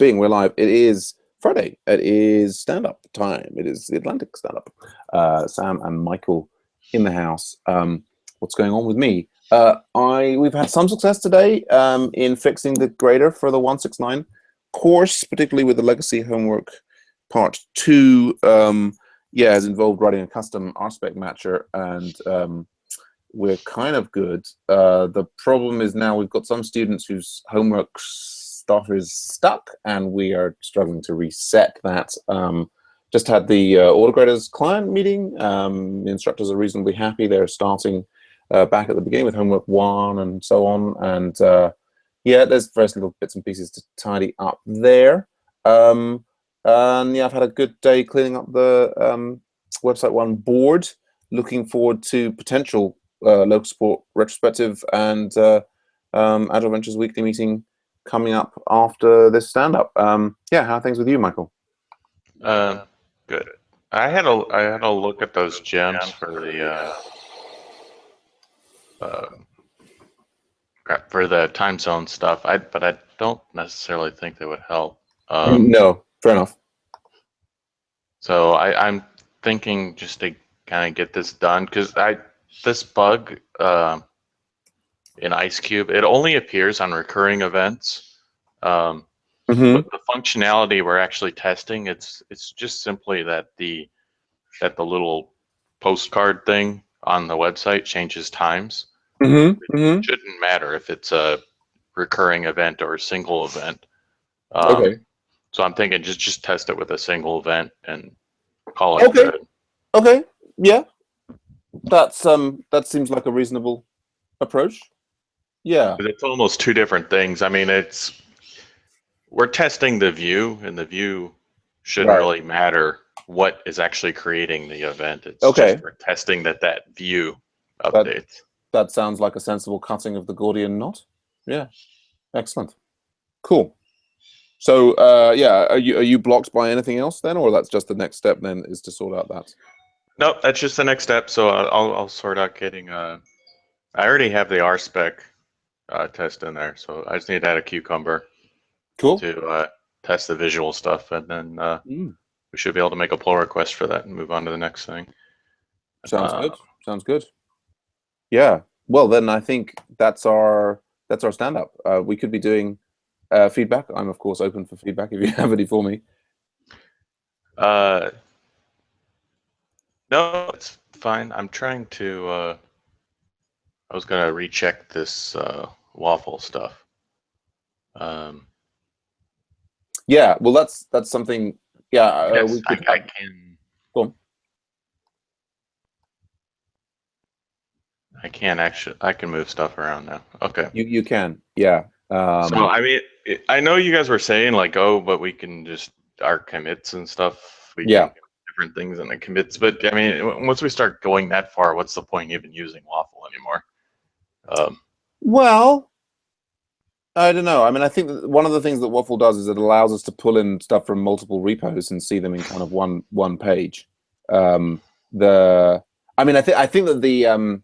being we're live. It is Friday. It is stand-up time. It is the Atlantic stand-up. Sam and Michael in the house. What's going on with me? We've had some success today in fixing the grader for the 169 course, particularly with the legacy homework part 2. Has involved writing a custom RSpec matcher, and we're kind of good. The problem is now we've got some students whose homework stuff is stuck, and we are struggling to reset that. Just had the autograders client meeting. The instructors are reasonably happy. They're starting back at the beginning with homework 1 and so on. And there's various little bits and pieces to tidy up there. And yeah, I've had a good day cleaning up the website 1 board. Looking forward to potential local support retrospective and Agile Ventures weekly meeting coming up after this stand-up. How are things with you, Michael? Good. I had a look at those gems for the time zone stuff. But I don't necessarily think they would help. No, fair enough. So I'm thinking just to kind of get this done, because this bug in IceCube, it only appears on recurring events. But the functionality we're actually testing, it's just simply that the little postcard thing on the website changes times. It shouldn't matter if it's a recurring event or a single event. Okay. So I'm thinking just test it with a single event and call it good. Okay. Yeah. That seems like a reasonable approach. Yeah. It's almost two different things. I mean, we're testing the view, and the view shouldn't really matter what is actually creating the event. It's just we're testing that view updates. That sounds like a sensible cutting of the Gordian knot. Yeah. Excellent. Cool. So are you blocked by anything else then, or that's just the next step then, is to sort out that? Nope, that's just the next step. So I'll sort out getting I already have the RSpec test in there, so I just need to add a cucumber. Cool. To test the visual stuff, and then we should be able to make a pull request for that and move on to the next thing. Sounds good. Sounds good. Yeah. Well, then I think that's our stand-up. We could be doing feedback. I'm of course open for feedback if you have any for me. No, it's fine. I'm trying to. I was gonna recheck this waffle stuff. Yeah, well, that's something. Yeah, yes, I can. Go on. I can actually. I can move stuff around now. Okay. You can. Yeah. So I mean, I know you guys were saying like, oh, but we can just our commits and stuff. We can different things in the commits, but I mean, once we start going that far, what's the point even using waffle anymore? Well, I don't know. I mean, I think that one of the things that Waffle does is it allows us to pull in stuff from multiple repos and see them in kind of one page. I think that the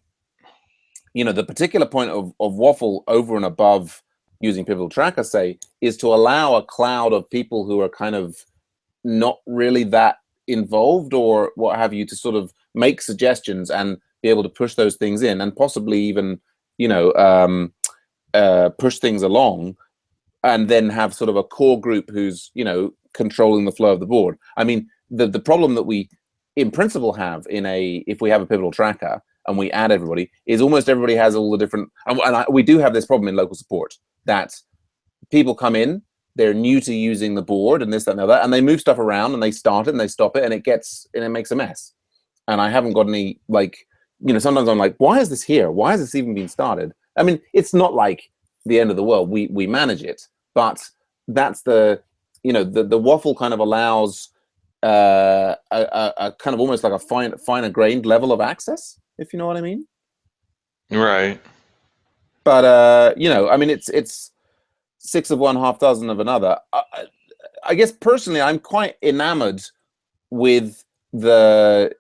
the particular point of Waffle over and above using Pivotal Tracker, say, is to allow a cloud of people who are kind of not really that involved or what have you to sort of make suggestions and be able to push those things in, and possibly even push things along, and then have sort of a core group who's controlling the flow of the board. I mean, the problem that we in principle have if we have a Pivotal Tracker and we add everybody, is almost everybody has all the different, we do have this problem in local support, that people come in, they're new to using the board and this, that, and the other, and they move stuff around and they start it and they stop it, and it makes a mess. And I haven't got any, sometimes I'm like, why is this here? Why has this even been started? I mean, it's not like the end of the world. We manage it, but that's the Waffle kind of allows a kind of almost like a finer grained level of access, if you know what I mean. Right. But I mean, it's 6 of one, half dozen of another. I guess personally, I'm quite enamored with the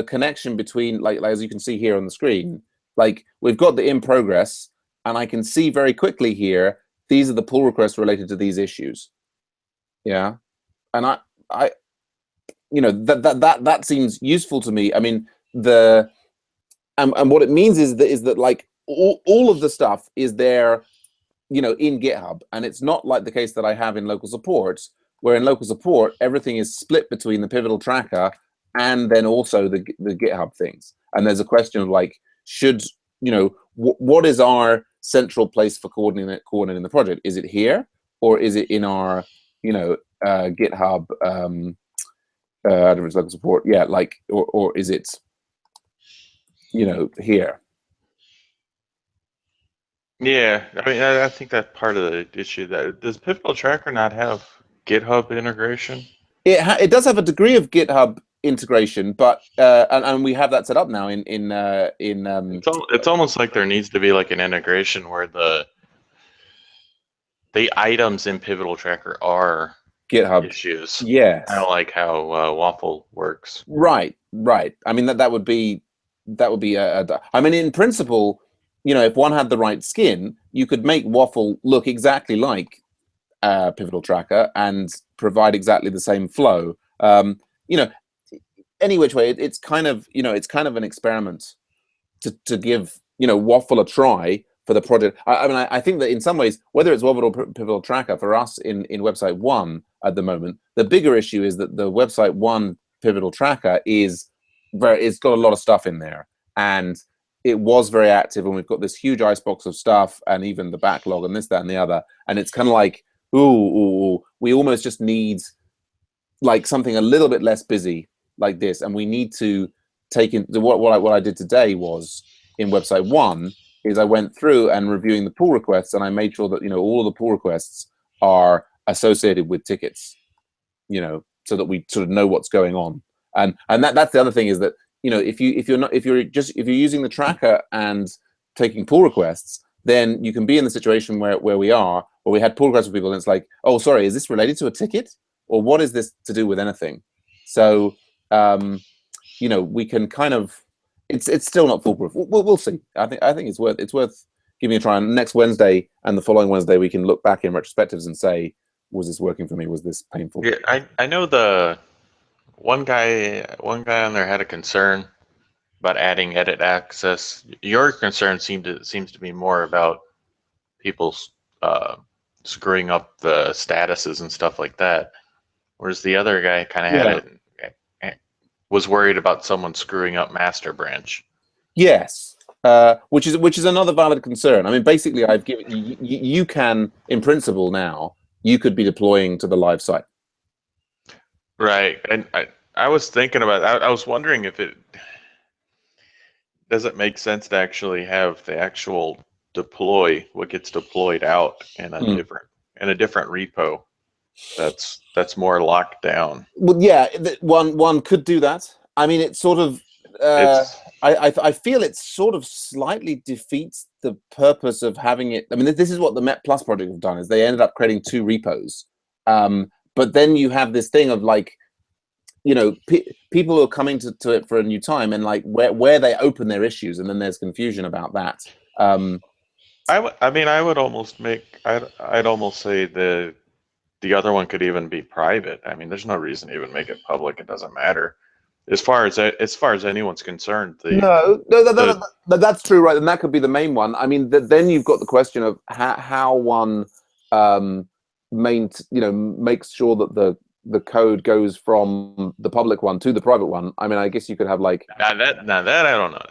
connection between, like as you can see here on the screen, like we've got the in progress, and I can see very quickly here, these are the pull requests related to these issues. Yeah, and I, that seems useful to me. I mean, the and what it means is that like all of the stuff is there, in GitHub, and it's not like the case that I have in local support, where in local support everything is split between the pivotal tracker and then also the GitHub things. And there's a question of like, should what is our central place for coordinating the project? Is it here, or is it in our GitHub? I don't know, local support, yeah, like, or is it here? Yeah, I mean, I think that's part of the issue. That does Pivotal Tracker not have GitHub integration? It does have a degree of GitHub integration, but and we have that set up now It's almost like there needs to be like an integration where the items in Pivotal Tracker are GitHub. issues. Yes. Kind of like how Waffle works. Right. I mean that would be I mean, in principle, if one had the right skin, you could make Waffle look exactly like Pivotal Tracker and provide exactly the same flow. Any which way, it's kind of an experiment to give Waffle a try for the project. I mean, I think that in some ways, whether it's Waffle or Pivotal Tracker, for us in website 1 at the moment, the bigger issue is that the website 1 Pivotal Tracker it's got a lot of stuff in there, and it was very active, and we've got this huge icebox of stuff, and even the backlog, and this, that, and the other, and it's kind of like, ooh, we almost just need like something a little bit less busy like this, and we need to take in what I did today was in website 1 is I went through and reviewing the pull requests, and I made sure that all of the pull requests are associated with tickets, so that we sort of know what's going on. And that's the other thing is that if you're using the tracker and taking pull requests, then you can be in the situation where we are, where we had pull requests with people, and it's like, oh, sorry, is this related to a ticket, or what is this to do with anything? So we can kind of, it's still not foolproof. We'll see. I think it's worth giving a try. And next Wednesday and the following Wednesday, we can look back in retrospectives and say, was this working for me? Was this painful? Yeah, I know the one guy on there had a concern about adding edit access. Your concern seems to be more about people screwing up the statuses and stuff like that, whereas the other guy kind of was worried about someone screwing up master branch. Yes, which is another valid concern. I mean, basically, I've given you can, in principle, now you could be deploying to the live site. Right, and I was thinking about. I was wondering if it does it make sense to actually have the actual deploy what gets deployed out in a different repo that's more locked down. Well, yeah, one could do that. I mean, it's sort of. I feel it sort of slightly defeats the purpose of having it. I mean, this is what the Met Plus project have done, is they ended up creating 2 repos. But then you have this thing of like, people who are coming to it for a new time, and like where they open their issues, and then there's confusion about that. I would almost I'd almost say the other one could even be private. I mean, there's no reason to even make it public. It doesn't matter. As far as anyone's concerned, that's true, right? And that could be the main one. I mean, then you've got the question of how one makes sure that the code goes from the public one to the private one. I mean, I guess you could have like that I don't know.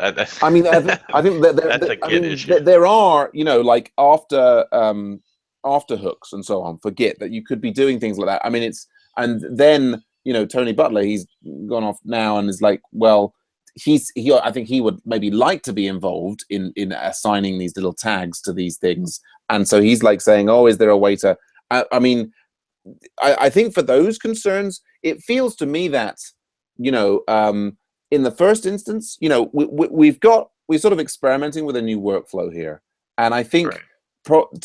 I mean, I think that there are like after hooks and so on for Git that you could be doing things like that. I mean, and then Tony Butler, he's gone off now and is like, well, I think he would maybe like to be involved in assigning these little tags to these things, and so he's like saying, oh, is there a way to? I mean, I think for those concerns, it feels to me that in the first instance, we're sort of experimenting with a new workflow here, and I think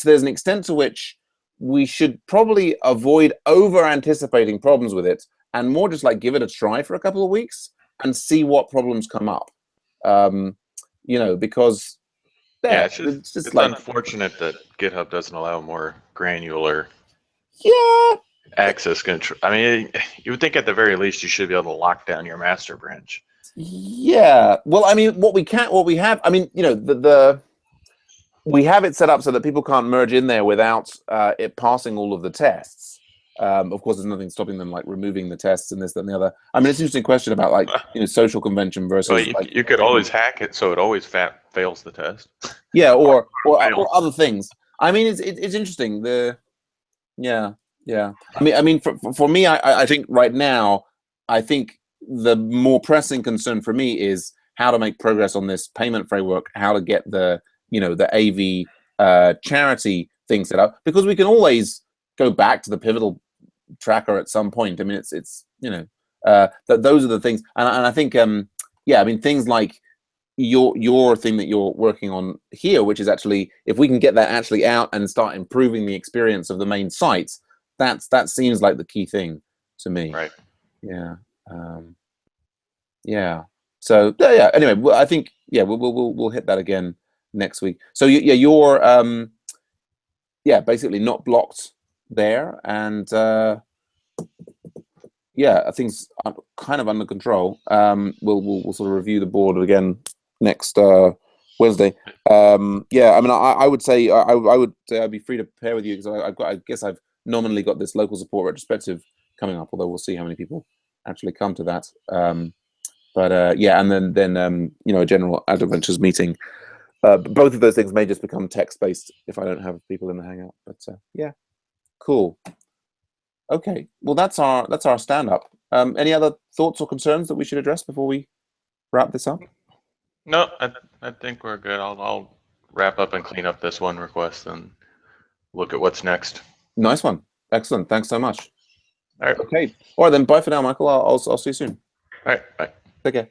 there's an extent to which we should probably avoid over anticipating problems with it, and more just like give it a try for a couple of weeks and see what problems come up. Because it's like unfortunate that GitHub doesn't allow more granular. Yeah, access control. I mean, you would think at the very least you should be able to lock down your master branch. Yeah. Well, I mean, what we have, I mean, you know, we have it set up so that people can't merge in there without it passing all of the tests. Of course, there's nothing stopping them like removing the tests and this, that, and the other. I mean, it's an interesting question about like, you know, social convention versus Well, like you could always hack it so it always fails the test. yeah, or fails. other things. I mean, it's interesting. Yeah. I mean, for me, I think right now, I think the more pressing concern for me is how to make progress on this payment framework, how to get the, you know, the AV charity thing set up, because we can always go back to the pivotal tracker at some point. I mean, it's you know, those are the things, and I think yeah, I mean, things like your thing that you're working on here, which is actually, if we can get that actually out and start improving the experience of the main sites, that seems like the key thing to me. Right. Yeah. Yeah. So yeah. Anyway, well, I think yeah, we'll hit that again next week. So yeah, you're yeah, basically not blocked there, and yeah, things are kind of under control. We'll sort of review the board again next Wednesday. Yeah, I mean, I would say I would say I'd be free to pair with you, because I guess I've nominally got this local support retrospective coming up, although we'll see how many people actually come to that. But yeah, and then you know, a general Adventures meeting. Both of those things may just become text based if I don't have people in the Hangout. But yeah, cool. Okay, well that's our stand up. Any other thoughts or concerns that we should address before we wrap this up? No, I think we're good. I'll wrap up and clean up this one request and look at what's next. Nice one, excellent. Thanks so much. All right. Okay, all right then. Bye for now, Michael. I'll see you soon. All right. Bye. Take care.